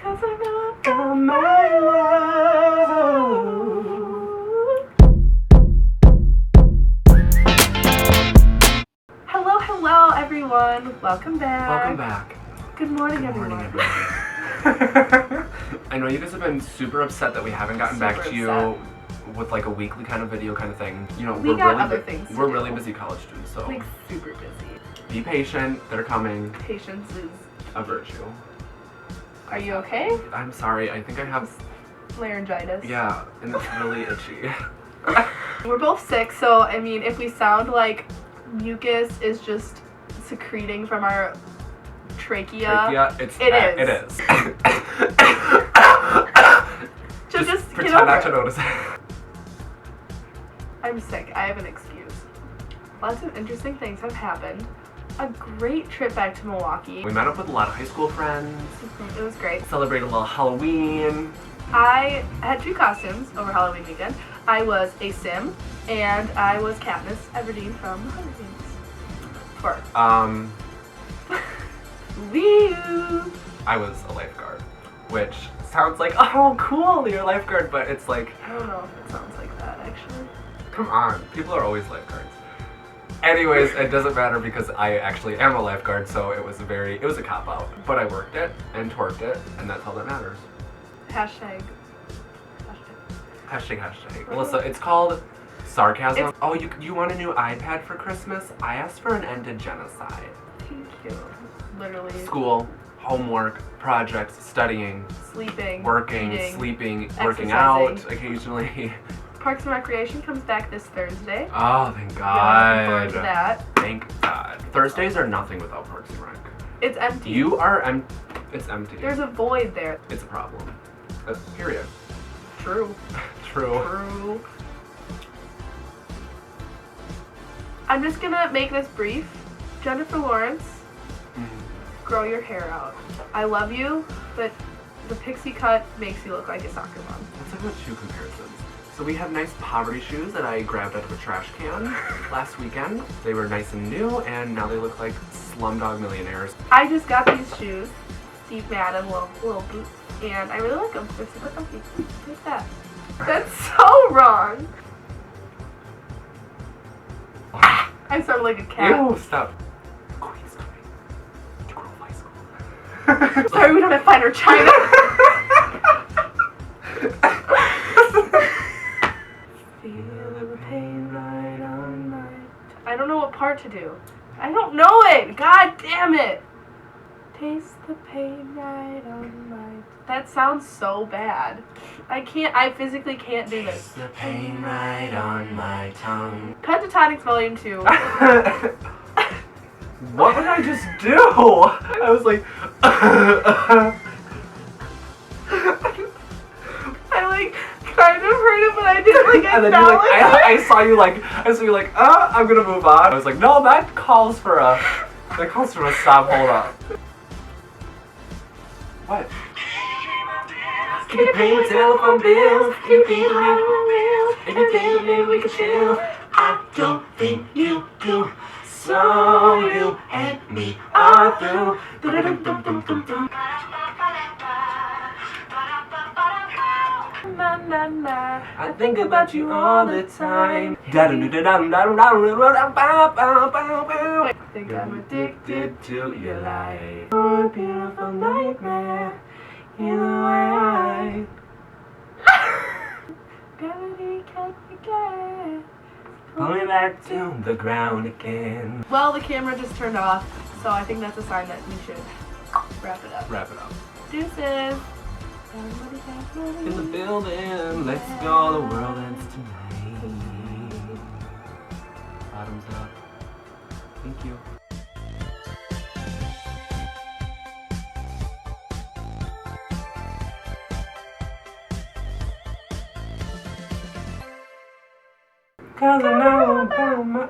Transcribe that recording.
'Cause I know about my love. Hello everyone. Welcome back. Welcome back. Good morning, everyone. everyone. I know you guys have been super upset that we haven't gotten back to you with like a weekly kind of video kind of thing. You know, we got other things to we're do. really busy college students, so Like super busy. be patient. They're coming. Patience is A virtue. Are you okay? I'm sorry. I think I have Laryngitis. Yeah, and it's really itchy. We're both sick, so I mean, if we sound like mucus is just secreting from our trachea, it is. It is. just pretend get over not to it. notice it. I'm sick. I have an excuse. Lots of interesting things have happened. A great trip back to Milwaukee. We met up with a lot of high school friends. It was great. Celebrated a little Halloween. I had 2 costumes over Halloween weekend. I was a Sim, and I was Katniss Everdeen from The Hunger Games. Woo! I was a lifeguard, which sounds like, oh cool, you're a lifeguard, but it's like, I don't know if it sounds like that actually. come on, people are always lifeguards. Anyways, it doesn't matter because I actually am a lifeguard, so it was a cop-out. But I worked it and twerked it, and that's all that matters. Hashtag. Melissa, it's called sarcasm. Oh, you want a new iPad for Christmas? I asked for an end to genocide. Thank you. Literally. School, homework, projects, studying, Sleeping, working, eating, sleeping, working out exercising. occasionally. Parks and Recreation comes back this Thursday. Oh, thank Yeah, God. looking forward to that. Thank God. Thursdays are nothing without Parks and Rec. It's empty. You are it's empty. There's a void there. It's a problem. Period. True. True. I'm just gonna make this brief. Jennifer Lawrence, grow your hair out. I love you, but the pixie cut makes you look like a soccer mom. Let's have a shoe comparisons. So we have nice poverty shoes that I grabbed out of a trash can last weekend. They were nice and new, and now they look like Slumdog Millionaires. I just got these shoes, Steve Madden little boots, and I really like them. They're super comfy. Like that. That's so wrong. I sound like a cat. Ew, stop. Queen's coming to Grove High School. Sorry, we don't have finer china. Feel the pain right on my... I don't know what part to do. I don't know it! God damn it! Taste the pain right on my... That sounds so bad. I physically can't do this. Taste the pain right on my tongue. Pentatonics Volume 2. What did I just do? I was like... I like kind of heard it, but I didn't like And then acknowledge it. I saw you like, I'm gonna move on. I was like, no, that calls for a stop, hold up. What? Keep paying the telephone bills, keep paying the bills, everything that maybe we can chill. I don't think you do, so you and me are through. I think about you all the time. I think I'm addicted to your light. You're a beautiful nightmare. Either way, Gravity can't forget. pull me back to the ground again. Well, the camera just turned off, so I think that's a sign that we should wrap it up. Wrap it up. Deuces. In the building, let's go. The world ends tonight. Bottoms up. Thank you. Cause I know about my